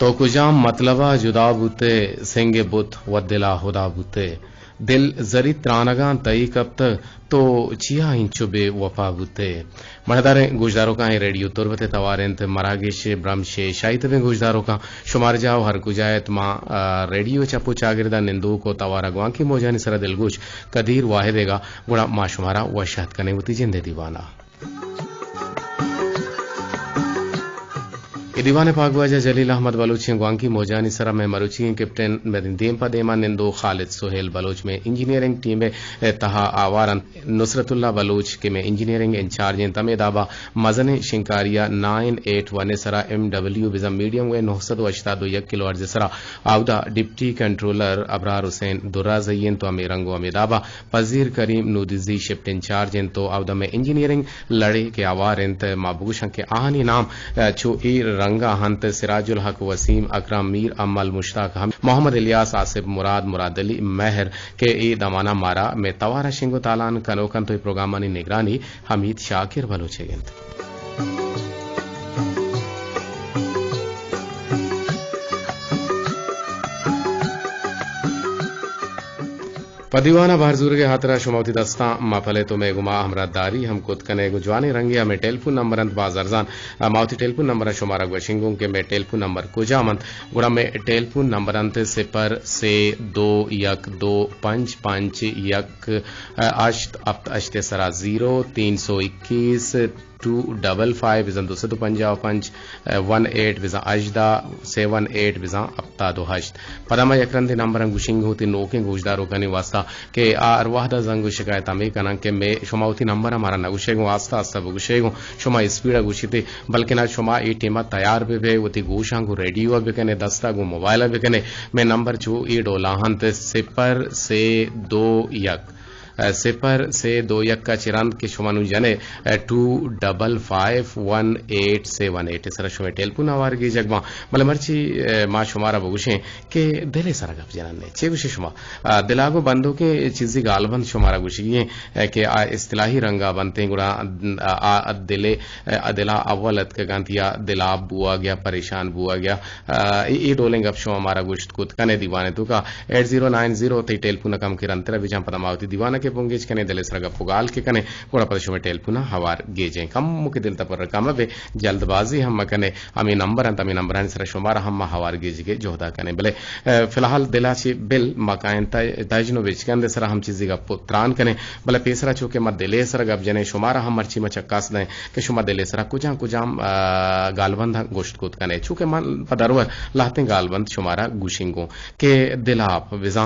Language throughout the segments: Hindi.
तो कुजाम मतलबा जुदा बूते सेंगे बुत व दिला हुदा बूते दिल जरी त्रानगान तई कब तक तो चिया इंचो बे वफा बूते मणदारे गुजदारों का रेडियो तुरबते तवारेंत मरागेश ब्रह्मशे शाहित में गुजदारों का शुमार जाओ हर गुजायत मां रेडियो चपो चागिरदा निंदू को तवारा गुआ की मोजानी सरा दिलगुज कदीर वाहिदेगा गुणा मां शुमारा वशात कने उती जिंदे दीवाना दीवाने पागवाजा जलील अहमद बलोच ग्वांकी मोजानी सरा में मरुची कैप्टन मरिंदीम पदेमा निंदो खालिद सोहेल बलोच में इंजीनियरिंग टीम में तहा आवारन नुसरतुल्ला बलोच के में इंजीनियरिंग इंचार्ज तमेदाबा मजन शिंकारिया 981 सरा MW विजम मीडियम वे 981 किलो अर्ज सरा आउदा डिप्टी कंट्रोलर अबरार हुसैन दुर्रा जयन तो अमीरंगो अमीदाबा पजीर करीम नूदिजी शिफ्ट इंचार्ज तो आउदा में इंजीनियरिंग लड़े के आवार माबूश के आहनी नाम छो रंगा हंत सिराजुल हक वसीम अकरम मीर अमल मुश्ताक हम मोहम्मद इलियास आसिफ मुराद अली महर के ई दमाना मारा में तवारा शिंगो तालान कनोकन तो प्रोग्राम निगरानी हमीद शाकिर बलोचेगंत पदिवाना बारजूर के हाथरा शुमावती दस्ता माफले तो मैं गुमा हमरा दारी हम खुद कने गुजवानी रंगिया में टेलीफोन नंबर अंत बाजारजान मावती टेलीफोन नंबर शुमारा गुशिंगों के में टेलीफोन नंबर कुजामंत गुड़ा में टेलीफोन नंबर अंत 0 से 2 1 2 5 5 1 अष्ट अप्त अष्टे सरा 0 321 255 विजन 255 18 विजन अजदा 78 विजन अप्ता 2 पदमा यक्रंदे नंबर अंगुशिंग होती नोके गुजदारों का निवास्ता के अरवाहदा जंगु शिकायत हमें कना के मैं शुमावती नंबर हमारा नगुशेगो आस्ता आस्ता बुगुशेगो शुमा स्पीड गुशिते बल्कि ना शुमा ई टीमा तैयार भी वती गोशांगु रेडियो भी कने दस्ता गु मोबाइल भी कने मैं नंबर जो ई डोलाहंत 0 से 2 1 0 से 2 1 का चिरांत के शुमानु जने 2551878 सर शुमे टेलपुन आवार गी जगमा मले मर्ची मा शुमारा बगुशे के दिले सरा गप जनने चे गुशे शुमा दिलागो बंदो के चीजी गालबंद शुमारा गुशी के इस्तिलाही रंगा बनते गुरा दिले दिला अव्वलत के गंतिया दिला बुआ गया परेशान बुआ गया ई डोलेंग गप शुमा हमारा गुश्त कुत कने दीवाने तो का 8090 ते टेलपुन कम के रंतरा विजम पदमावती दीवाना पुंगेज कने दिले सरगा पुगाल के कने कोड़ा पदशो में टेलपुना हवार गेजे कम मुके दिल तपर रकम बे जल्दबाजी हम कने अमी नंबर सर शुमारा हम हवार गेज के जोहदा कने बले फिलहाल दिलाची बिल मकायन तजनो बेच के सर हम चीजी का पुत्रान कने बले पेसरा चोके मत दिले सर गब जने शुमारा हम मर्ची में चक्कास दे के शुमा दिले सर कुजाम गालबंद गोश्त कुत कने चूके मन पदरवर लाते गालबंद शुमारा गुशिंगो के दिलाप विजा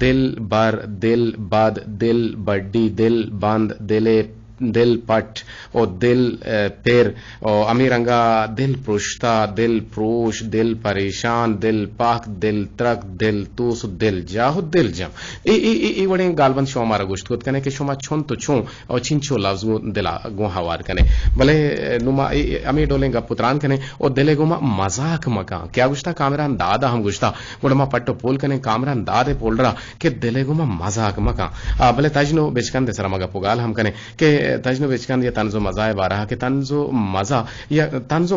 दिल बर दिल बद दिल बड्डी दिल बंद दिल पट और दिल पेर और अमीरंगा दिल पुश्ता दिल प्रोश दिल परेशान दिल पाक दिल त्रक दिल तूस दिल जाहु दिल जम ई वड़े गालबंद शो हमारा गुश्त कने के शोमा छोन तो छो और छिंचो लफ्ज दिला गो हवार कने भले नुमा अमी डोलेंगा पुत्रान कने और दिले गोमा मजाक मका क्या गुश्ता कामरान दादा हम गुश्ता गुड़मा पट्टो पोल कने कामरान दादे पोल रहा के दिले गोमा मजाक मका भले तजनो बेचकन दे सरा मगा पुगाल हम कने के तजनो बेचकन या तंजो मजा है बारहा के तंजो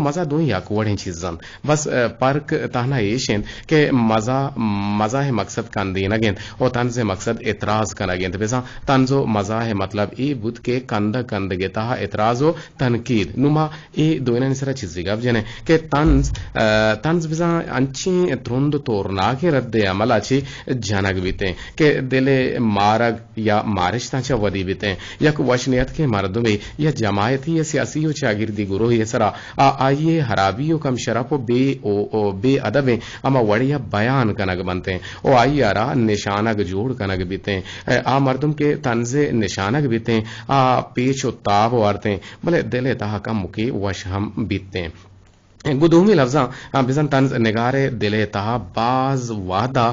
मजा दो या कोड़े चीजन बस पर्क ताना येशेन के मजा है मकसद कान देन अगेन और तंजे मकसद एतराज कन अगेन बेसा तंजो मजा है मतलब ई बुद के कंद गेता एतराजो तनकीद नुमा ई दोयना निसरा चीज गब जने के तंज बेसा अंची त्रुंद तोरना के रद्दे अमल अच्छी जनक बीते के दिले मारग या मारिशता चा वदी बीते या वशनियत के मर्दों में यह जमायती या सियासी चागिरदी गुरोह ये सरा आइए हराबियों कम शराफो बे अदबे अमा वड़िया बयान कनग बनते हैं ओ आइए आरा निशानग जोड़ कनग बीते आ मर्दुम के तंजे निशानग बीते आ पेच व ताब वारते हैं भले दिले तहा कम मुके वश हम बीतते हैं गुदूमी लफ्जा बिजन तंज निगारे दिले तहा बाज वादा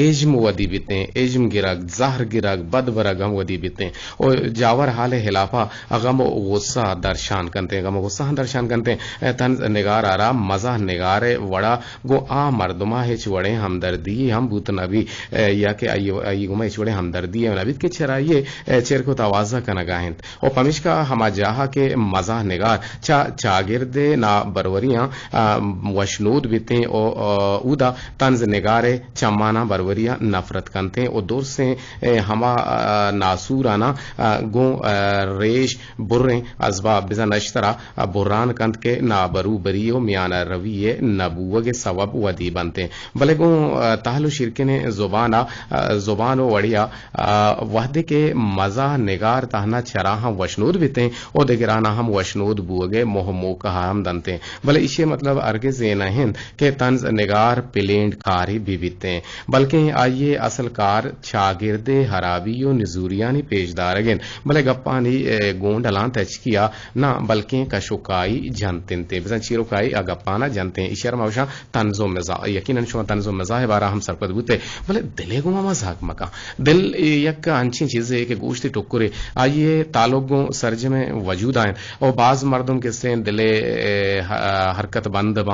एजम वदी बीते एजम गिरक जहर गिरक बदवरग गम वदी बीते और जावर हाल हिलाफा गम गुस्सा दर्शान करते गम गुस्सा दर्शान करते तंज निगार आरा मजा निगारे वड़ा गो आ मर्दमा है चुड़े हमदर्दी हम बूत नबी या के आई गुमा चुड़े हमदर्दी नबी के चराइए चेर को तवाजा कनगाहिंद और पमिश का हमा जाहा के मजा निगार चागिरदे ना बरवरियां वशनूद बिते और उदा तंज निगारे चम्माना बरवरिया नफरत कंते और दूर से हमा नासूराना गो रेश बुर्रे अजबा बिजा नश्तरा बुर्रान कंत के नाबरू बरियो मियाना रविये नबुवगे सबब वदी बनते भले गो ताहलु शिरके ने जुबान वड़िया वहदे के मजा निगार तहना चराह वशनूद बिते और दिगराना हम वशनूद बुगे मोह मोका हम दनते भले इसे मतलब अर्गे जे नहीं के तंज निगार पिलेंड कारी भी बिते बल्कि आइए असल कार शागिर्दे हराबियो निजूरियानी पेशदार अगेन भले गप्पानी गोंडलां तचकिया ना बल्कि कशुकाई जनते बिजन चिरोकाई गप्पाना जनते इशर मवशा तंजो मजा यकीनन शुमा तंजो मजा है बारा हम सरपद बुते भले दिले गुमा मजाक मका दिल यक अंची चीजें के गोश्ती टुकुरे आइए तालोगों सर्ज में वजूद आए और बाज मर्दों के से दिले हरकत बंद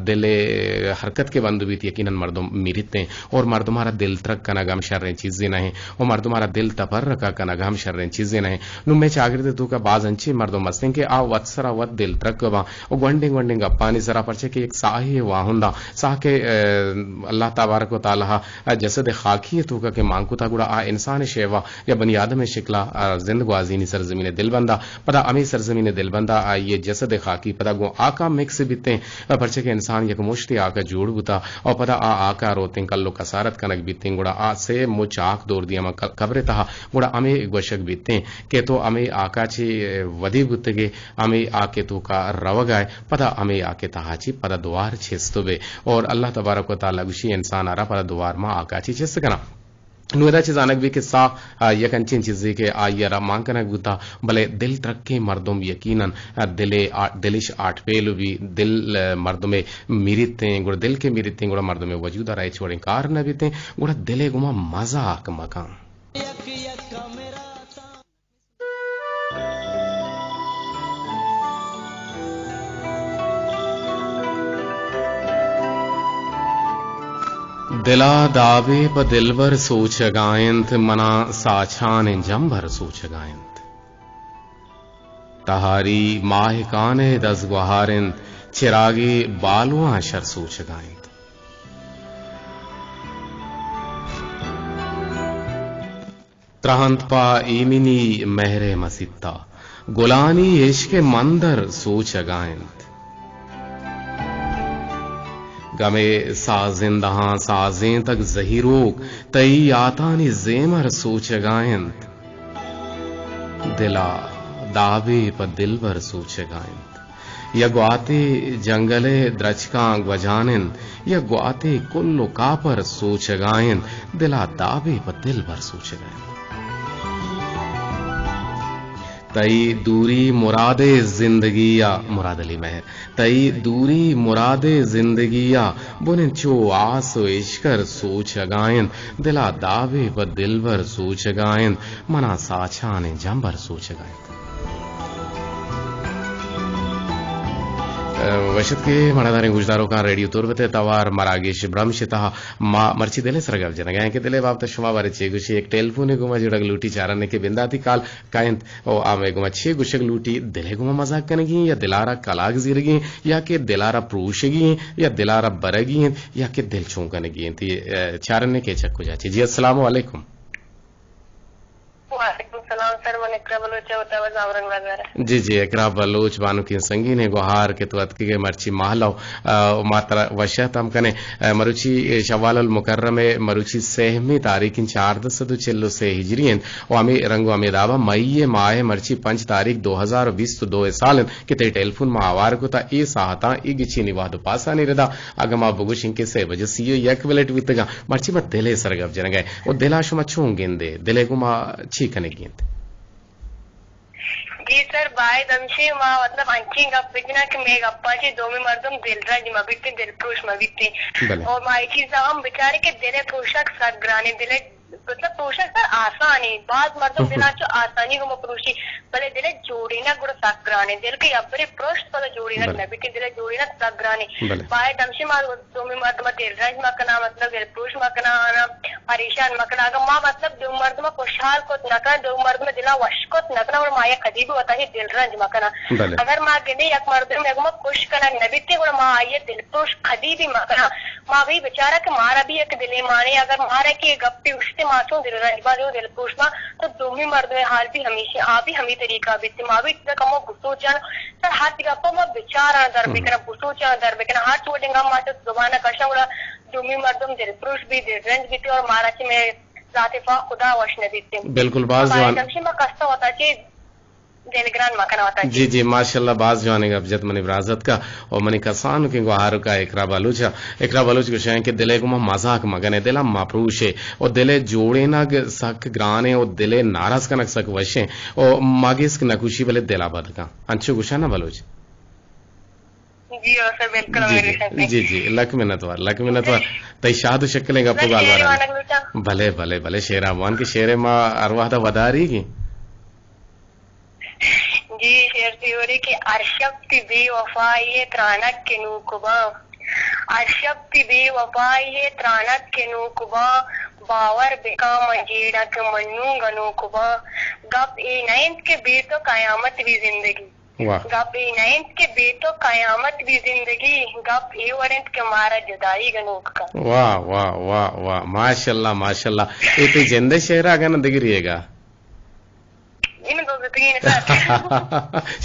दिले हरकत के बंद भी यकीनन मर्दों मिरते और मर्दुमारा दिल तरक का नगम शर्रें चीजें नहीं और मर्दुमारा दिल तपर रखा का नगम शर्रें चीजें नहीं नु मैं चागिरदे तू का बाज अंची मर्दों मस्तें के आ वत्सरा वत दिल तरक बा और गंडिंग अप्पानी जरा परचे के एक साही वाहुंदा साह के अल्लाह तबारक व तआला जसद खाकी तू का के मांगुता गुड़ा आ इंसान शेवा या बनी आदम शिकला जिंदगाजीनी सरजमीन दिल बंदा पता अमी सरजमीन दिल बंदा आ ये जसद खाकी पता गो आका मिक्स बिते परचे के इंसान यक मुश्ती आका जोड़ बुता और पता आ आका रोते कल्लो कसारत कनक बीते गुड़ा आ से मुच आक दौर दिया कब्रे तहा गुड़ा अमे गोशक बीते के तो अमे आका ची वदी बुतगे अमे आके तो का रवगाय पता अमे आके तहाची पता द्वार छेस्तुबे और अल्लाह तबारक व तआला गुशी इंसान आरा पता द्वार मा आका ची छेस्त कना नुदा चीजानक भी किस्सा यकंचिन चीजें के आयरा मांकनक गुता भले दिल ट्रक के मर्दों यकीनन दिलिश आठ पेलु भी दिल मर्दों में मिरिते गुड़ दिल के मिरिते गुड़ा मर्दों में वजूदा रहे छोड़े कार न बीते गुड़ा दिले गुमा मजाक मकान दिला दावे प दिलवर सोच गायंत मना साछान जंभर सोच गायंत तहारी माह काने दस गुहारिंद चिरागे बालुआ शर सोच गायंत त्रहंत पा इमिनी महरे मसित्ता गुलानी इश्क मंदर सोच गायंत गमे साजिंदहां साजें तक जहीरोक तई आतानी जेमर सोच गायंत दिला दावे प दिलवर सोच गायंत या ग्वाते जंगले द्रचका गजानिन या ग्वाते कुल्लो कापर सोच गायंत दिला दावे प दिलवर सोच गायंत तई दूरी मुरादे जिंदगिया मुराद अली महर तई दूरी मुरादे जिंदगिया बुन चो आस इश्कर सोच गायन दिला दावे व दिलवर सोच गायन मना साछा ने जंबर सोच गायन वशत के मरादारे गुजदारों का रेडियो तुरबते तवार मरागेश ब्रह्मशिता मर्ची दिले सरगव जनगाय के दिले बाप शुमा बारे छे गुशी एक टेलीफोन गुमा जुड़ग लूटी चारने के बिंदाती काल कायंत ओ आमे गुमा छे गुशक लूटी दिले गुमा मजाक कनेगी या दिलारा कलाक जिरगी या के दिलारा प्रूशगी या दिलारा बरगी या के दिल छूकनेगी चारने के चक्कू जाची जी अस्सलाम वालेकुम जी जी एकरा बलोच बानु की संगीन है गुहार के तो अतकी के मर्ची महलो मात्रा वशत हम कने मरुची शवाल अल मुकर्रम मरुची सेहमी तारीख 4 चिल्लो से हिजरियन और हमें रंगो हमें दावा मई माह मर्ची 5 तारीख 2020 2 साल के ते टेलीफोन में आवार को ता ए साहता ई गिची निवाद पासा निरदा अगमा बुगुशिं के से वजह सी एक वेलेट वितगा मर्ची मत दिले सरगब जनगे और दिलाशु मछूंगेंदे दिले गुमा छी कने गेंदे जी सर बाय दमशी मा मतलब अंची गप्पिना कि मैं गप्पाची दो में मर्दम दिलराज मबिते दिलपुरुष मबिते और माइची साम बेचारे के दिले पुरुषक सग्राने दिले मतलब पोषण सर आसानी बाद मर्दम दिना चो आसानी को मप्रूशी भले दिले जोड़ीना गुड़ साग्राने दिल के अब्बरे पृष्ठ भले जोड़ीना नबी के दिले जोड़ीना साग्राने बाय दमशी मार दोमी मर्द में दिल रंज मकना मतलब दिल पुरुष मकना परेशान मकना अगर माँ मतलब दो मर्द में खुशहाल को नकना दो मर्द में दिला वश को नकना और माया कदीब होता है दिल रंज मकना अगर माँ गिने एक मर्द में अगर खुश कना नबी के गुड़ माँ आई दिल पुरुष कदीबी मकना माँ भी बेचारा के मारा भी एक दिले माने अगर मारे की गप्पी उससे मासूम दिल रंजबा जो दिल पुरुषमा तो दोमी मर्द में हाल भी हमेशा आप भी हमी तरीका भी माँ भी इतना कमो गुस्सो चन सर हाथ गप्पा में बेचारा दर बेकना गुस्सो चन दर बेकना हाथ छोड़ेगा माँ से जुबाना कशा उड़ा दोमी मर्दम दिल पुरुष भी दिल रंज भी थे और मारा ची में जातिफा खुदा वश नबी थे बिल्कुल बाज जवान में कष्ट होता ची जी जी माशाल्लाह बाज जवानी का अबजद मनी बराजत का और मनी कसान के गुहार का एकरा बलूच को शय के दिले को मजाक मगने दिला माप्रूशे और दिले जोड़े ना सक ग्राने और दिले नाराज कनक सक वशे और मागिस नकुशी बले दिला बद का अंशु गुशा ना बलूच जी जी लक मिनतवार तई शाद शक्ल गप्पो गालवारा भले भले भले शेरा वन की शेरे मां अरवादा वदारी की जी शेर थ्योरी की अर्शक्ति बेवफाई त्रानक के नूकुबा अर्शक्ति बेवफाई त्रानक के नूकुबा बावर बेका मजेड़ा के मन्नू गनूकुबा गप ए नाइंथ के बे तो कयामत भी जिंदगी गप ए नाइंथ के बे तो कयामत भी जिंदगी गप ए वरेंट के मारा जुदाई गनूक का वाह वाह वाह वाह माशाल्लाह माशाल्लाह ये तो जिंदे शेरा गन दिगरिएगा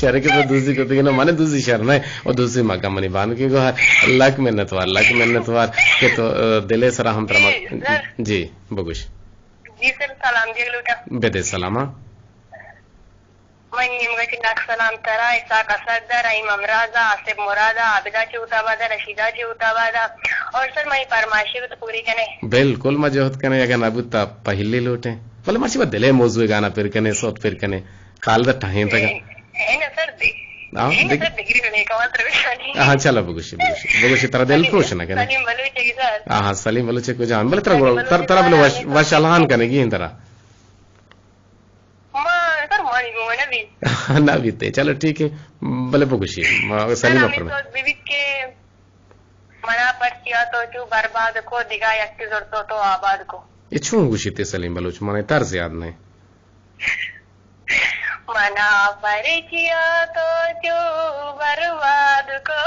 शहर के तो दूसरी को तो माने दूसरी शहर में और दूसरी मका मनी बान की को लक मेहनतवार के तो दिले सरा हम तरमा जी बगुश जी सर सलाम जी लोटा बेदे सलामा मैं निमगति नाक सलाम तरा ऐसा कसरदार इमाम राजा आसिफ मुरादा आबिदा चौताबादा रशीदा चौताबादा और सर मैं फरमाइशी तो पूरी कने बिल्कुल मजहत कने अगर नबुता पहले लोटे बोले मर्ची बा दिले मौजूद गाना फिर कने सोत फिर कने काल द टाइम तक है ना सर डिग्री में का मात्र विषय हां चलो बगुशी तरह दिल खुश ना कने सलीम बलूचे की सर हां सलीम बलूचे को जान बोले तरह बोले वशलान कने की इंतरा मां सर मानी गो ना भी ते चलो ठीक है बोले बगुशी सलीम पर विविध के मना पर किया तो जो बर्बाद को दिगा यक्ति जरूरत तो आबाद को ये छू गुशीते सलीम बलूच माने तर्ज याद नहीं मना पर किया तो जो बर्बाद को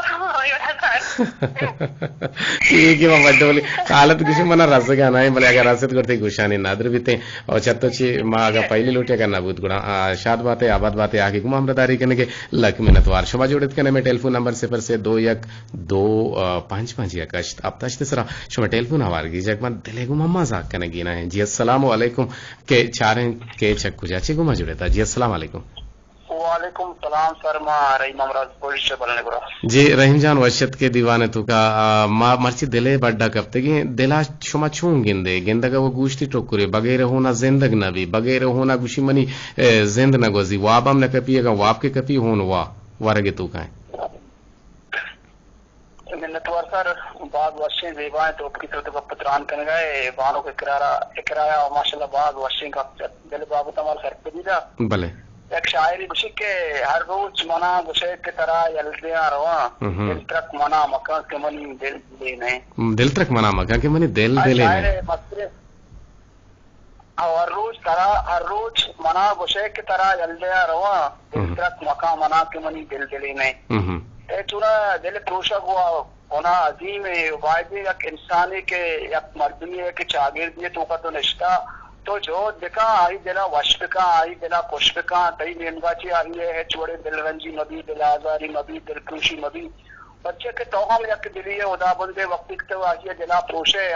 ठीक है मामा बोले हालत किसी मना रस गाना है बोले अगर रसत करते गुशानी नादर बीते और चत्तोची माँ अगर पहले लूटे करना बुत गुणा शाद बातें आबाद बातें आगे गुमा हमदारी करने के लक मिनतवार शोभा जोड़ित करने में टेलीफोन नंबर 0 से अब तक तीसरा शोभा टेलीफोन हवार की जगह दिले गुमा मजाक करने गिना है जी अस्सलाम वालेकुम के चार के चक्कू जाची गुमा जुड़े था जी अस्सलाम वालेकुम वालेकुम सलाम सर मा रहीम अमराज पुलिस से बोलने को जी रहीम जान वशत के दीवाने तो का मर्ची दिले बड्डा कपते की दिला शुमा छूं गिंदा का वो गुश्ती टोकुरे बगैर होना जिंदग न भी बगैर होना गुशी मनी जिंद न गोजी वाबम न कपिएगा वाप के कपी होन वारगे तू का मिन्नतवार सर बाद वर्षे देवाएं तो की तरफ पत्रान कर गए बालों के किराया माशाल्लाह बाद वर्षे का दिल बाबू तमाल सर पे दीदा भले एक शायरी गुशी के हर रोज मना गुशे के तरह यलदे आ रहा दिल तक मना मक्का के मनी दिल देने दिल तक मना मक्का के मनी दिल देने हर रोज मना गुशे के तरह यलदे आ रहा दिल तक मक्का मना के मनी दिल देने ए चूरा दिल पोषक हुआ होना अजीम है वायदे एक इंसानी के एक मर्दनी है कि चागिर्दी तो का तो निष्ठा तो जो दिखा आई दिला वशपिका आई दिला पुष्पिका तई नेमगाची आई है छोड़े दिल रंजी नबी दिल आजारी नबी दिल कृषि नबी बच्चे के तो हम यक दिली है उदा बंदे वक्त तो आई दिला प्रोशे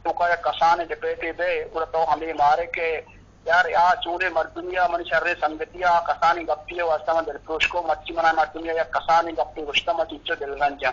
तो का कसान जपेते बे और तो हमें मारे के यार या चूरे मर्दुनिया मन शर्रे संगतिया कसानी गप्पी वास्तव में दिल प्रोश को मच्छी मना मर्दुनिया या कसानी गप्पी रुस्तम चिच्चो दिल रंजा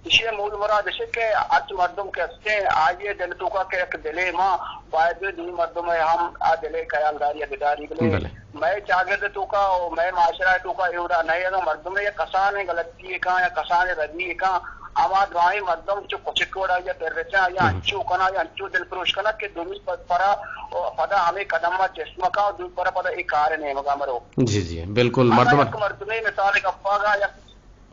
इसलिए मूल मरा जैसे के आज मर्दम के हस्ते आइए दिल तुका के एक दिले माँ वायदे दी मर्दम हम आ दिले ख्यालदारी अदारी बोले मैं चागिर्द तुका और मैं माशरा तुका एवरा नहीं है तो मर्दम या कसान गलती का या कसान रजी का आमा द्वाई मर्दम जो कुचिकोड़ा या तेरचा या अंचू कना या अंचू दिल पुरुष कना के दुमी परा पदा हमें कदम जिस्म का दूर पर पदा एक कार्य नहीं मगा मरो जी जी बिल्कुल मर्दमे मिसाल गप्पागा या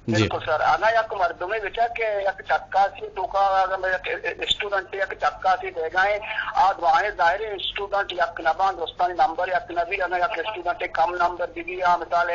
बिल्कुल सर आना या मर्दमे बेचा के या चक्का से टोका अगर स्टूडेंट या चक्का से दे गए आ द्वाए जाहिर स्टूडेंट या नबा दोस्तानी नंबर या नबी या स्टूडेंट कम नंबर दिगी या मिसाल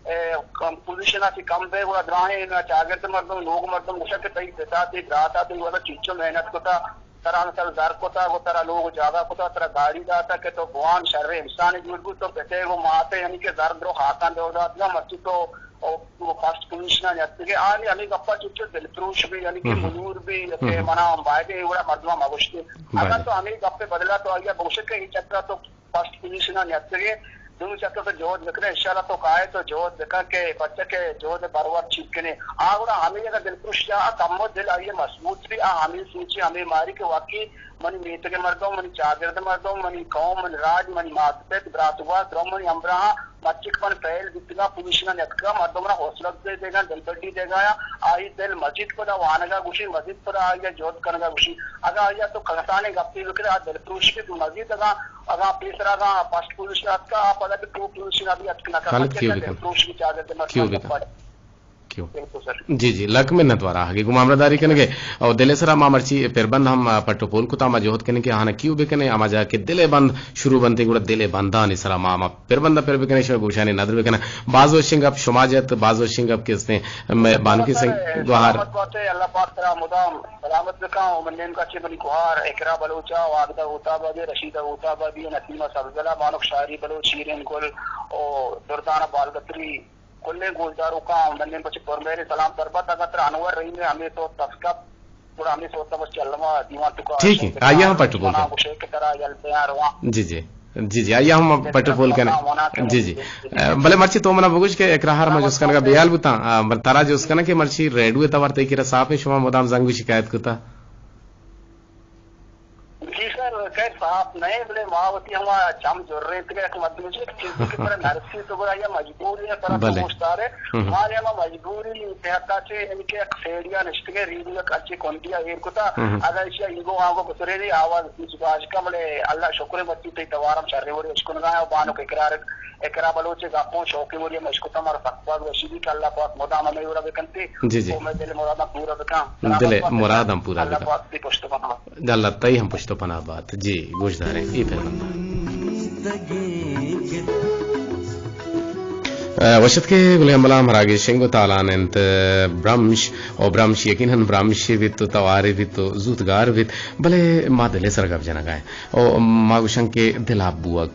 पोजिशन से कम पे वो द्राहे चागिर्द मर्दम लोग मर्दम मुशक तई देता थी राता थी वाला चीचो मेहनत को था तरह नसल दर को था वो तरह लोग जागा को था तरह गाड़ी दाता के तो भगवान शर्रे इंसान जुड़गु तो कहते वो माते यानी कि दर द्रो हाथान दो दाता मस्ती तो वो फर्स्ट पोजिशन यानी कि आने यानी गप्पा चीचो दिल प्रूश भी यानी कि मुनूर भी यानी मना बायदे ये वाला मर्दमा मगुश्ती अगर तो हमें गप्पे बदला तो आया भविष्य के ही चक्कर तो फर्स्ट पोजिशन यानी दूर चक्कर तो जोत दिखने इशारा तो काहे तो जोत दिखा के बच्चे के जोत बरवर छिपकने आगुड़ा हमें अगर दिल पुरुष जा कम्मो दिल आइए मजबूत भी हमें सूची हमें मारी के वाकई मनी मीत के मर्दों मनी चागिर्द मर्दों मनी कौम मनी राज मनी मातपेट ब्रातुआ द्रोम मनी अमराहा मच्चिक मन पहल बितगा पुलिसना नटका मर्दों मना हौसला दे देगा दिल बड्डी देगा आई दिल मस्जिद पर वानगा गुशी मस्जिद पर आया जोत करगा गुशी अगर आया तो खलसाने गप्पी विक्रे दिल पुरुष की मस्जिद अगर तीसरा का फर्स्ट पुलिस का आप अगर टू पुलिस अभी अटकना का पुरुष की चागिर्द मर्दों जी जी लक में नतवारा आगे गुमामरदारी कनेगे और दिलेसरा मामर्ची पेरबंद हम पट्टो पोल कुता मा जोहत कने के हाना क्यों बेकने आमा जाके दिले बंद शुरू बनते गुड़ा दिले बंदा निसरा मामा पेरबंद पेर बेकने शो गुशानी नदर बेकने बाजो सिंह अब शुमाजत बाजो सिंह अब किसने मैं बानुकी सिंह गुहार अल्लाह पाक तेरा मुदाम सलामत का मन्नेन का चिबनी गुहार इकरा बलोचा वागदा होता बादी रशीदा होता बादी नसीमा सबजला मानुक शायरी बलोच शीरेन गुल और दुर्दाना बालगत्री कुल्ले गुलदारों का मन्ने बच्चे परमेरे सलाम तरबत अगर अनवर रही में हमें तो तस्का पूरा हमें सोचता बस चलवा दीवान तुका ठीक है आइए हम पट्टो बोलते हैं की तरह यल तैयार हुआ जी जी जी जी आइए हम पट्टो बोल के जी जी भले मर्ची तो मना बगुज के एक राहर में जिसका का बेयाल बुता तारा जो उसका ना कि मर्ची रेडियो तवरते की साफ में शुमा मुदाम जंग भी शिकायत करता जी सर कह साहब नए बोले मावती हम चम जोर रहे थे कि मत मुझे चीज की तरह नरसी तो बड़ा या मजबूरी है तरह दोस्तार है हमारे हम मजबूरी कहता से इनके सेडिया निष्ठे रीडियो कच्ची कोंटिया एक कुता अगर इसे इगो आगो कुतरे दी आवाज इस बाज का बोले अल्लाह शुक्र मत ते तवारम शर्रे वरे इसको ना बानो के एकरा बलोचे गापों शौकी वरे मशकुता मार फतवा वशीदी का अल्लाह पाक मुदाम में उरा बेकंती जी जी मैं दिल मुराद पूरा बेका दिल मुराद हम पूरा अल्लाह पाक की पुष्ट बना अल्लाह तई हम पुष्ट पना बात जी गोशदार है ये फिर वशत के गुले अमला मरागे शेंगो तालानंत ब्रह्मश और ब्रह्मश यकीनन ब्रह्मश वित तो तवारे वित तो जुतगार वित भले मा दिले सरगब जनगाए और मागुशंग के दिल बुअग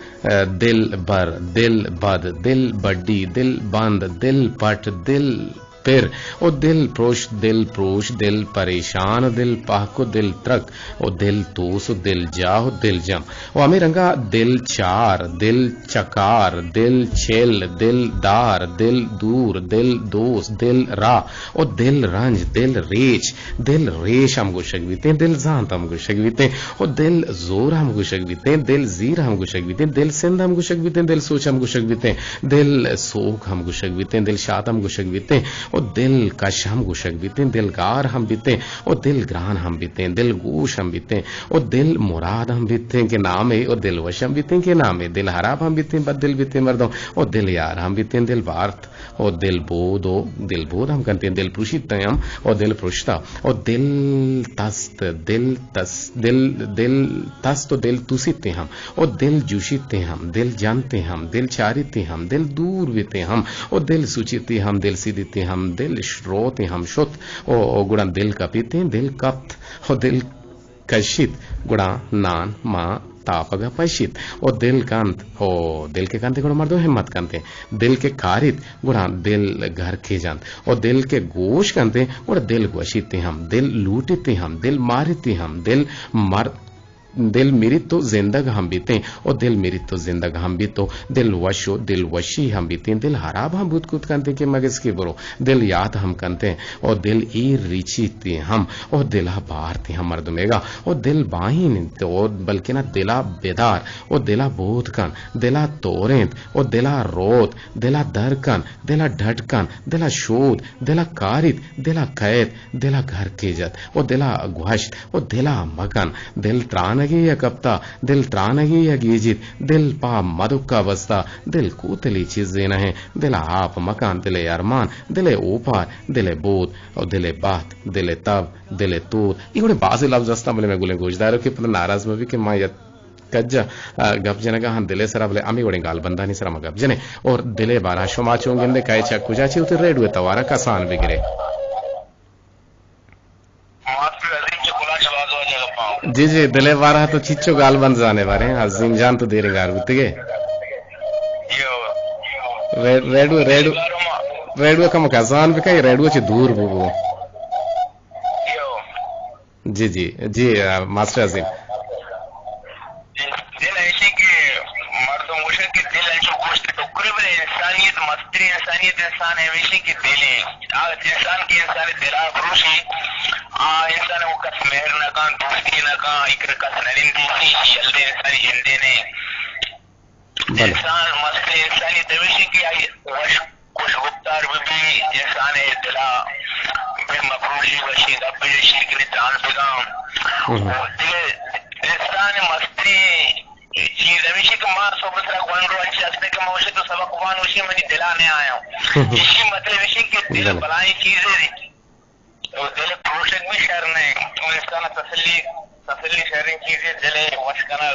दिल बर दिल बद दिल बड्डी दिल बंद दिल पट दिल फिर ओ दिल प्रोश दिल परेशान दिल पाको दिल त्रक ओ दिल तोस दिल जाह दिल जम ओ हमें रंगा दिल चार दिल चकार दिल छेल दिल दार दिल दूर दिल दोस्त दिल रा ओ दिल रंज दिल रेश हम गुशगवीते दिल जानत हम गुशगवीते ओ दिल जोर हम गुशगवीते दिल जीर हम गुशगवीते दिल सिंध हम गुशगवीते दिल सोच हम गुशगवीते दिल सोख हम गुशगवीते दिल शात हम गुशगवीते ओ दिल कश हम गुशक बीते दिल गार हम बीते ओ दिल ग्रान हम बीते दिल गोश हम बीते ओ दिल मुराद हम बीते के नाम है ओ दिल वश हम बीते के नाम है दिल हराब हम बीते बद दिल बीते मर्दों ओ दिल यार हम बीते दिल वार्थ ओ दिल बोध हम करते दिल पुरुषित हम ओ दिल पुरुषता ओ दिल तस्त दिल तस्त दिल तुसिते हम ओ दिल जुशिते हम दिल जानते हम दिल चारिते हम दिल दूर बीते हम ओ दिल सुचिते हम दिल सीधते हम दिल श्रोते हम शुत ओ गुड़ा दिल कपीते दिल कप्त ओ दिल कशित गुड़ा नान माँ तापगा पशित ओ दिल कांत ओ दिल के कांते गुड़ा मर्दो हिम्मत कांते दिल के कारित गुड़ा दिल घर के जानत ओ दिल के गोश कांते गुड़ा दिल गोशिते हम दिल लूटते हम दिल मारते हम दिल मर दिल मेरी तो जिंदग हम बीते और दिल मेरी तो जिंदग हम बीतो दिल वशो दिल वशी हम बीते दिल हराब हम भूत कूद कंते के मगज की बुरो दिल याद हम कंते और दिल ई रीची ती हम और दिला बार ती हम मर्दमेगा और दिल बाहीन तो बल्कि ना दिला बेदार और दिला बोध कन दिला तोरेंत और दिला रोत दिला दरकन दिला ढटकन दिला शोध दिला कारित दिला कैद दिला घर की इज्जत और दिला गुहश्त और दिला मकन दिल त्रानगी या कप्ता दिल त्रानगी या गीजित दिल पा मदुक्का बस्ता दिल कूतली चीजें नहीं दिला आप मकान दिले अरमान दिले ऊपर दिले बोध और दिले बात दिले तब दिले तूर इगुड़े बाजी लफ्ज अस्ता बोले मैं गुले गोजदारो कि पता नाराज में भी कि मां यत कज्जा गप जनगा हां दिले सरा बोले अमी गोड़े गाल बंदा नहीं सरा मगप जने और दिले बारा शोमा चोंगिंदे काय चक्कु जाची उते रेडवे तवारा कसान बिगरे जी जी दिले बारा तो चिच्चो गाल बंद जाने वाले हैं अजीम जान तो देरे गार बुतगे रेडवे रेडवे रेडवे का मकासान भी कई रेडवे चे दूर बुबो जी जी जी मास्टर अजीम इंसानियत इंसान है वैसे की दिले इंसान की इंसान दिला फरोशी इंसान वो कस मेहर न का दोस्ती न का इकर कस नरिंदी सी जल्दी इंसान हिंदे ने इंसान मस्त इंसानी दवेशी की आई कुछ गुप्तार भी इंसान है दिला बे मफरूशी वशी गब्बे शिरक ने जान सका दिले इंसान मस्ती चीज हमेशा के मां सोबतरा गोंडो अच्छे असने के मौजे तो सबक वान उसी में दिलाने आया हूं इसी मतलब इसी के दिल बलाई चीजें और दिल प्रोशक में शहर ने और इंसान तसल्ली शहरिंग चीजें दिले वशकना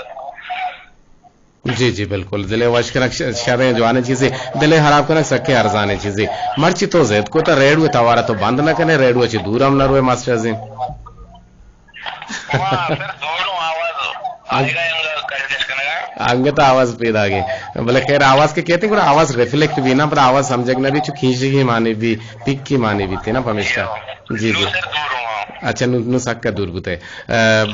जी जी बिल्कुल दिले वशकना शहरें जो आने चीजें दिले हराब करना सके अरजाने चीजें मर्ची तो जैद को तो रेडवे तवारा तो बंद न करने रेडवे ची दूर हम न रोए मास्टर अजीम आगे तो आवाज पैदा आ गई बोले खैर आवाज के कहते हैं आवाज रिफ्लेक्ट भी ना पर आवाज समझ ना भी खींची की मानी भी पिक की मानी भी थी ना पमेशा जी जी अच्छा नु सक्का दूर बुते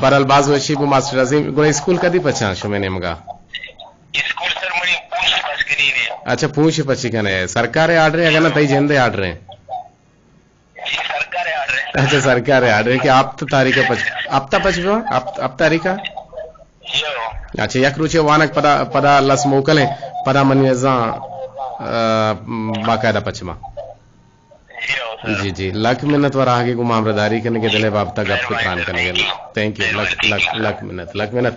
बरल बाज वशी बु मास्टर अजीम गोले स्कूल कदी पछा शो मैंने मगा स्कूल सर मनी पूछ बस करी ने अच्छा पूछ पछी कने सरकार आर्डर अगर ना तई जेंदे आर्डर है सरकार आर्डर अच्छा सरकार आर्डर कि आप तो तारीख अब ता पछबो अब तारीख अच्छा यक रुचे वानक पदा लस मोकले पदा मनियजा बाकायदा पचमा जी जी लक मिन्नत वर आगे को मामरदारी करने के दिले बाप तक आपको त्रान करने के थैंक यू लक मिन्नत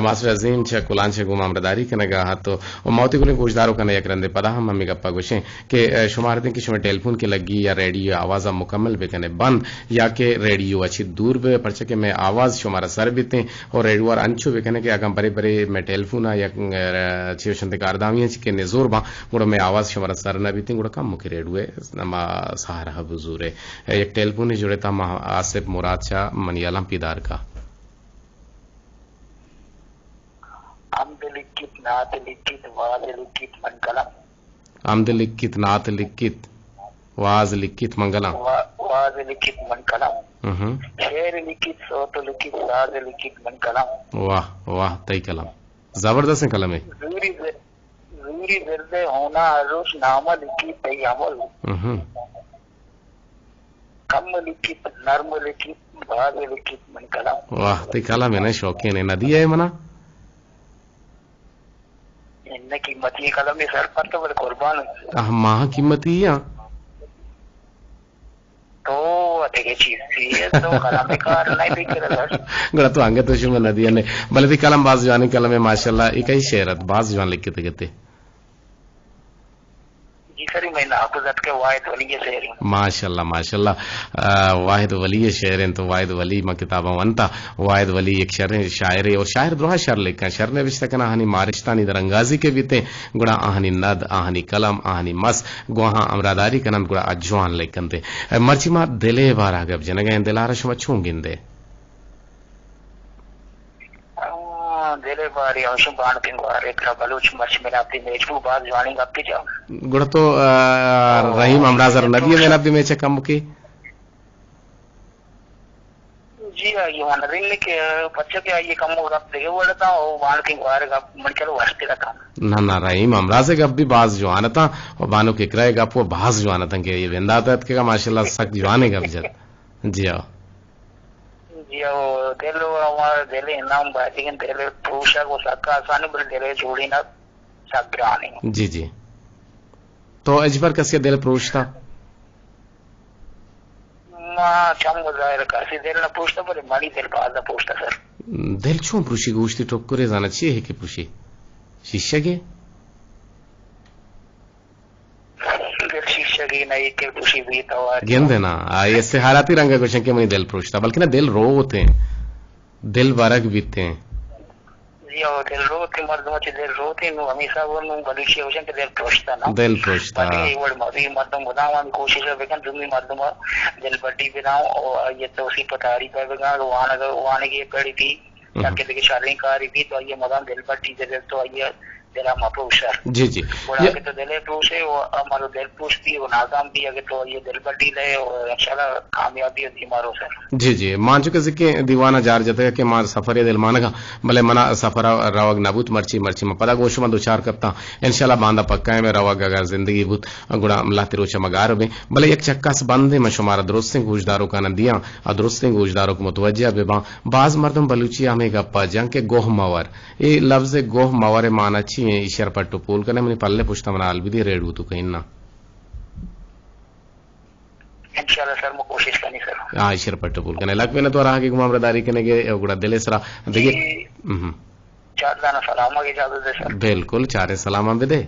मास्टर अजीम छे कुलान छे को मामरदारी करने का हाथ तो मौती को गोजदारों करने एक रंदे पदा हम मम्मी गप्पा गोशे के शुमार दिन की शुमार टेलीफोन की लगी या रेडियो आवाज मुकम्मल भी करने बंद या के रेडियो अच्छी दूर बे परचे के मैं आवाज शुमारा सर बीते और रेडियो और अंचो भी कहने के अगम बड़े बड़े मैं टेलीफोन या छे शंते कारदामियां के नेजोर बा गुड़ा मैं आवाज शुमारा सर न बीते गुड़ा कम मुखी रेडियो नमा सहारा हुजूर है एक टेलीफोन ही जुड़े था आसिफ मुराद शाह मनियालम पीदार का आमद लिखित नात लिखित वाज लिखित मंगलम आमद लिखित नात लिखित वाज लिखित मंगलम वाज लिखित मंगलम शेर लिखित सोत लिखित साज लिखित मंगलम वाह वाह तई कलम जबरदस्त कलम है जूरी ज़िर्दे होना अरुश नामा लिखित तई अमल कम लिखित नर्म लिखित भाग लिखित मन कलम वाह ते कलम है ना शौकीन है नदी है मना इनने कीमती कलम ने सर पर तो बड़े कुर्बान मां कीमती है तो देखिए चीज थी तो कलम बेकार नहीं दिख रहा सर गड़ा तो आगे तो शुमा नदी ने भले ती कलम बाज जवानी कलम है माशाल्लाह एक ही शेरत बाज जवान लिख के कहते माशाल्लाह माशाल्लाह वाहिद वली शेर तो वाहिद वली मां किताब वंता वाहिद वली एक शायर और शायर द्रोहा शर लिखा शर ने विश्ता कना आहानी मारिश्तानी दरंगाजी के बीते गुड़ा आहानी नद आहानी कलम आहानी मस गुहा अमरादारी कनन गुड़ा अजवान लिखनते मर्चिमा दिले बारा गब जनगे दिलारश मछूंगिंदे दिले बारी अंशु बाण के बारे का बलूच मर्च मिलाती मेजबू बात जानी गप्पी जाओ गुड़ तो रहीम अमराजर नदी में नबी में कम की जी ये मनरिन के बच्चे के ये कम हो रहा है वो रहता और वाल के वार का मन चलो वास्ते रखा ना रहीम अमराज गप भी बाज जो आना था और बानो के किराए गप वो बाज जो आना था के ये वेंदा था के माशाल्लाह सख्त जो आने गप जद जी आओ तेलो हमारे तेले नाम बात है तेले पुरुषा को सका आसानी पर तेले जोड़ी ना सग्रानी जी तो अजबर कसके दिल पुरुष था मां चम जाहिर कासी दिल ना पूछता पर माड़ी दिल बाद पूछता सर दिल छो पुरुषी गोष्टी टोक करे जाना चाहिए कि पुरुषी शिष्य के नहीं के खुशी भी तो गेंद है ना ऐसे हालाती रंग क्वेश्चन के मनी दिल पूछता बल्कि ना दिल रो होते हैं दिल बरक बीतते हैं जी और दिल रोते मर्दों के दिल रोते नु हमेशा वो नु बलिशी हो जाए दिल पूछता ना दिल पूछता ये वर्ड मर्दी मर्दों बताऊं हम कोशिश है बेकन जुम्मी मर्दों दिल बड्डी बनाऊं और ये तो उसी पतारी पे बेगा वाने की पड़ी थी ताकि देखिए शादी कारी थी तो ये मदान दिल बड्डी दिल तो ये दिला मापुशर जी बोला कि तो दिले पूछे वो हमारो दिल पूछती वो नाकाम भी अगर तो ये दिल बड्डी ले और इंशाल्लाह कामयाबी होती मारो सर जी मान चुके जिके दीवाना जार जते के मार सफर दिल मानगा भले मना सफर रवग नबूत मर्ची में पदा गोश में दो चार करता इंशाल्लाह बांधा पक्का है में रवग अगर जिंदगी भूत गुड़ा अल्लाह तिरो चमगार में भले एक चक्का से बंदे में शुमारा दुरुस्त गोशदारों का नदियां और दुरुस्त गोशदारों को मुतवज्जा बेबा बाज मर्दम बलूचिया में गप्पा जंग के गोह मवर ये लफ्ज गोह मवर माना अच्छी ईश्वर पट्टू पोल करने मैंने पल्ले पुछता मना अलविदी रेडू तो कहीं ना इंशाल्लाह सर मैं कोशिश करनी सर हां ईश्वर पट्टू पोल करने लग में तो रहा कि गुमामदारी करने के गुड़ा दिले सरा देखिए चार दाना सलाम के इजाजत दे सर बिल्कुल चारे सलाम भी दे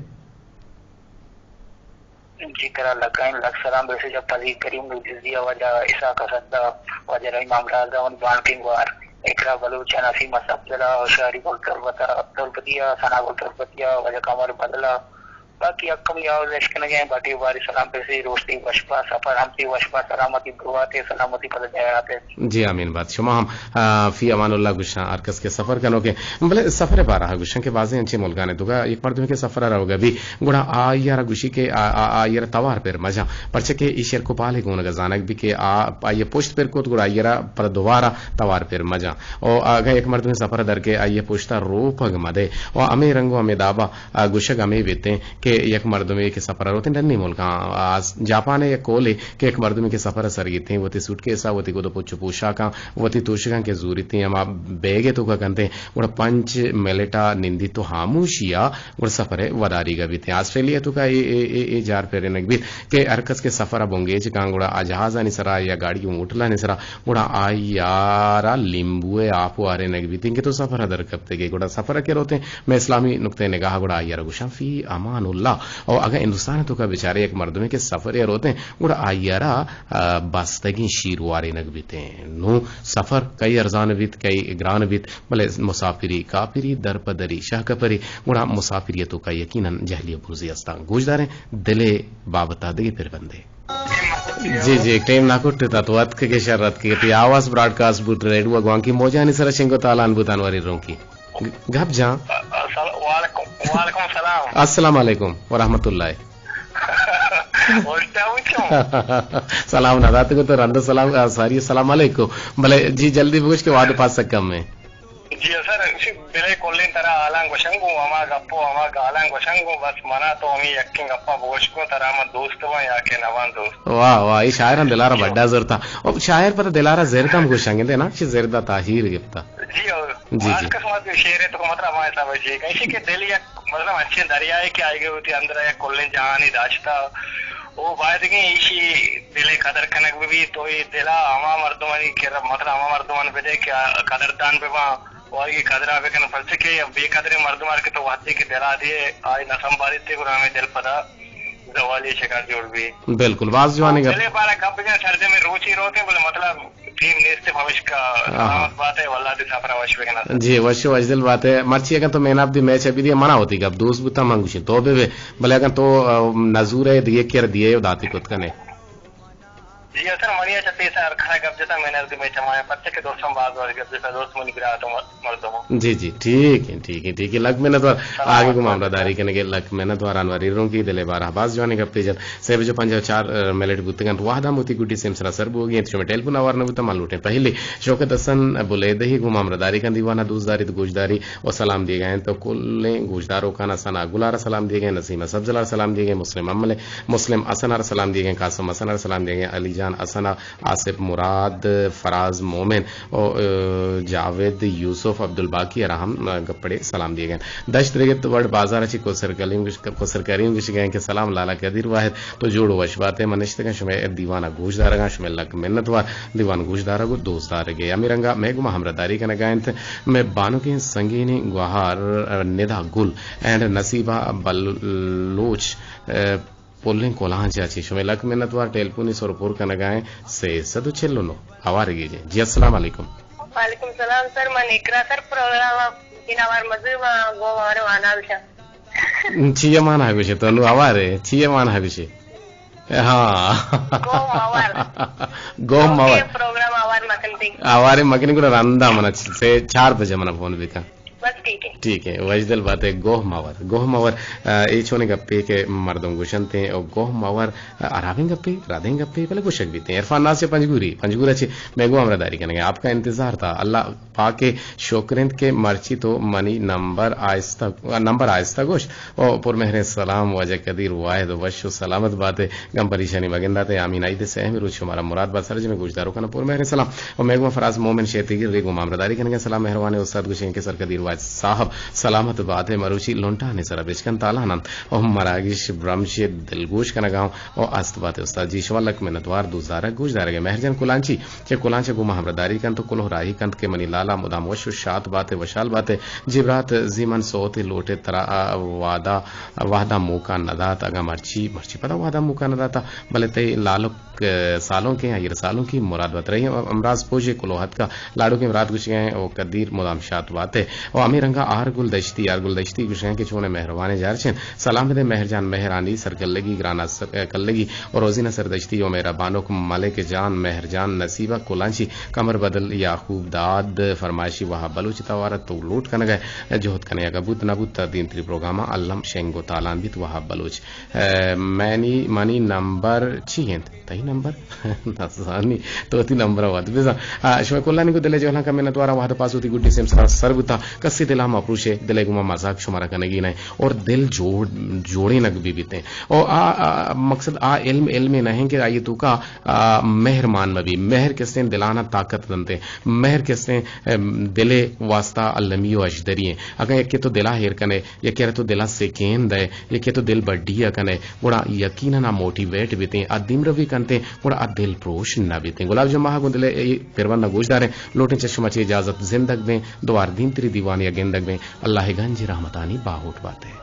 जी करा लगाइन लग सलाम वैसे जब तजी करीम दिया वजह ईसा का सद्दा वजह इमाम राजा उन बांकिंग वार एकरा बलूचा नसीमा सब्जला और शहरी बोल तरबता तरबतिया सना बोल तरबतिया वजह कमर बदला बाकी अक्कम याव लश्कन गए बाटी वारी सलाम पे से रोस्ती वशपा सफर हमती वशपा सलामती गुवाते सलामती पद जाते जी आमीन बात शुमा हम फी अमानुल्लाह गुशा अरकस के सफर कनो के भले सफर पा रहा गुशा के बाजे अंचे मुल्गाने दुगा एक मर्द के सफर रहोगा भी गुड़ा आ यार गुशी के आ यार तवार पर मजा परचे के ईश्वर को पाले गुण गजानक भी के आ ये पोस्ट पर को गुड़ा यार पर दोबारा तवार पर मजा और आगे एक मर्द में सफर दर के आइए पोस्टा रोपग मदे और अमे रंगो अमे दाबा गुशक अमे वेते के एक मर्द में के सफर होते डन्नी मुल्का जापान एक कोले के एक मर्द में के सफर सरगीते वती सूटकेसा वती को पोचु पोशाका वती तोशिका के जूरीती हम बेगे तो का कंते उड़ पंच मेलेटा निंदी तो हामुशिया उड़ सफर वदारी का भी थे ऑस्ट्रेलिया तो का ए जार पेरे नक भी के अरकस के सफर बोंगेज का गुड़ा जहाज निसरा या गाड़ी उठला निसरा गुड़ा आयारा लिंबुए आपो आरे नक भी के तो सफर अदर कपते के गुड़ा सफर के रोते मैं इस्लामी नुक्ते निगाह गुड़ा आयारा गुशा फी अमान और अगर हिंदुस्तान तो का बेचारे एक मर्द में के सफर होते हैं गुड़ा आयारा बस्तगी शीरवारे नग बीते नो सफर कई अरजान बीत कई ग्रान बीत भले मुसाफिरी काफिरी दरपदरी शाहकपरी गुड़ा मुसाफिरियतों का यकीनन जहलिया बुर्जी अस्ता गुजदारे दिले बाबता दे फिर बंदे जी टाइम ना कुट्टा तो अत के शरत के आवाज ब्रॉडकास्ट बुत रेडुआ ग्वांकी मोजानी सर शेंगो तालान बुतान वारी रोंकी गप जा वालेकुम सलाम अस्सलाम वालेकुम व रहमतुल्लाह सलाम नदात को तो रंद सलाम सारी सलाम अलैकुम भले जी जल्दी बुझ के वाद पास सकम में जी सर बेले कोल्ले तरह आलांग वशंगो अमा गप्पो अमा गालांग वशंगो बस मना तो हमें यक्किंग गप्पा बोझ को तरह म दोस्त वा या के नवान दोस्त वाह ये शायर दिलारा बड्डा जरता और शायर पर दिलारा जरता हम गुशंगे दे ना शी जरदा ताहिर गिफ्ता जी आज का समाज शेर है तो मतलब हमारे सब जी कैसे के दिल या मतलब अच्छे दरियाए के आए गए होती अंदर या कोल्ले जहानी दाश्ता वो बात की इसी दिले कदर कनक भी तो ये दिला हमा मर्दमानी के मतलब हमा मर्दमान पे दे क्या कदरदान पे वहाँ और ये कदरा पे कन फलसे के बेकदरे मर्दमार के तो वाते के दिला दिए आज न संभाली थे गुरा में दिल पता जवाली शिकार जोड़ भी बिल्कुल वाज जवानी का दिले पारा कब जन सर्दे में रुचि रोते बोले मतलब टीम नेस्ते भविष्य का सलामत बात है वल्लाह दी सफरा वश पे ना जी वश वजदिल बात है मर्ची अगर तो मैन ऑफ द मैच अभी दिए मना होती कब दोस्त बुता मांगुशी तो बे भले अगर तो नजूर है दिए केर दिए दाती कुत कने जी सर मरिया चते सर खा गप जता मैंने के में चमाया पत्ते के दोस्तों बात और गप जता दोस्त मनी गिरा तो मर्दो जी जी ठीक है लक मेहनत वार आगे को मामलादारी करने के लक मेहनत वार अनवारी रोंकी दिले बारह बास जवानी गप तेजल से जो 5-4 मिनट बुतगन वाहदा मोती गुटी सेमसरा सरबो होगी तो में टेलीफोन आवर न तमाल लूटे पहले शौकत हसन बुलेदही को मामलादारी का दीवाना दूसदारी तो गुजदारी और सलाम दिए गए तो कुल गुजदारों का सना गुलारा सलाम दिए गए नसीमा सब्जलार सलाम दिए गए मुस्लिम असनार सलाम दिए गए कासम असनार सलाम दिए गए अलीजान असना आसिफ मुराद फराज मोमिन और जावेद यूसुफ अब्दुल बाकी अरहम गप्पड़े सलाम दिए गए दश्त रिगत वर्ड बाजार अच्छी कोसर करीम विश गए के सलाम लाला कदीर वाहिद तो जोड़ो वशबात मनिश्त का शुमे दीवाना गोशदारगा शुमे लक मिन्नतवार दीवान गोशदारा को दोस्तार गए अमीरंगा मेगुमा हमरदारी का नगायंत मैं बानो के संगीनी गुहार निदा गुल एंड नसीबा बलोच पोलिंग कोलां चाची शुमे लक मिन्नतवार टेलपुनी सोरपुर का नगाए से सदु चिल्लो हवार गिजे जी अस्सलाम वालेकुम वालेकुम सलाम सर मन इकरा सर प्रोग्राम दिनावार मजुमा गोवार वाना विषय चियमान है विषय तो आवारे चियमान है विषय हाँ गोमावर प्रोग्राम आवारे मकनी को रंदा मन से 4 बजे मन फोन भी का बस ठीक है वजदल बात है गोह मावर ये छोने गप्पे के मर्दों गुशन थे और गोह मावर अरावें गप्पे राधें गप्पे पहले गुशक भी थे इरफान नाज से पंजगूर अच्छी मैगो हमरादारी करेंगे आपका इंतजार था अल्लाह पाके शोकरिंद के मर्ची तो मनी नंबर आहिस्ता गोश और पुर मेहरे सलाम वजह कदीर वाहिद वशो सलामत बातें गम परेशानी मगिंदा थे आमीन आईद से अहम रुच हमारा मुराद बात सरज में गुजदारों का पुर मेहरे सलाम और मैगो फराज मोमिन शेतिगिर रेगो हमरादारी करेंगे सलाम मेहरबानी उस्ताद गुशें के सर कदीर साहब सलामत बात है मरुची लोंटा ने सरा बेचकन तालानंद और मरागिश ब्रह्मशे दिलगोश का नगांव और अस्त बात उस्ताद जी शवालक में नतवार दूसरा गुजदार गए महरजन कुलांची चे कुलांचे गुमा हमरदारी कन तो कुलो राही कंत के मनी लाला मुदाम वशु शात बातें वशाल बातें जिब्रात जीमन सोते लोटे तरा वादा मौका नदात अगा मर्ची पता वादा मौका नदाता भले ते लालो सालों के या सालों की मुराद बत रही है अमराज पोजे कुलोहत का लाडू के मुराद गुश गए और कदीर मुदाम शात बातें और अमीर रंगा आर गुलदश्ती गुश के छोने मेहरबाने जारचन सलाम दे मेहरजान मेहरानी सरकल्लगी ग्राना कल्लगी और रोजीना सरदश्ती और मेरा बानोक मलिक जान मेहरजान नसीबा कुलांची कमर बदल याकूब दाद फरमाइशी वहा बलूच तवारत तो लूट कन गए जोहत कने गबूत नबूत दिन त्रि प्रोग्राम अल्लम शेंगो तालान बित वहा बलूच मनी नंबर छियंत तही नंबर नसानी तो ती नंबर वद बेजा शोय कोलानी को दिले जोला कमेना द्वारा वहा पासुती गुड्डी सेम सरबुता कसी दिला माप्रूशे दिले गुमा मजाक शुमारा कनेगी नहीं और दिल जोड़े नग भी बीते और मकसद इल्म नहीं कि आये तू का मेहरमान में भी मेहर किसने दिलाना ताकत दंते मेहर किसने दिले वास्ता अल्लमियो अजदरिए अगर एक तो दिला हेर कने ये कह तो दिला सेकेंद है ये कह तो दिल बढ़िया कने बड़ा यकीन ना मोटिवेट बीते अदिम रवि कंते बड़ा दिल प्रोश न बीते गुलाब जमा को दिले फिरवन गोशदार लोटे चश्मा ची इजाजत जिंदग में द्वार दिन तेरी दीवानी गेंदग में अल्लाह गंज रहमतानी बाहुट बातें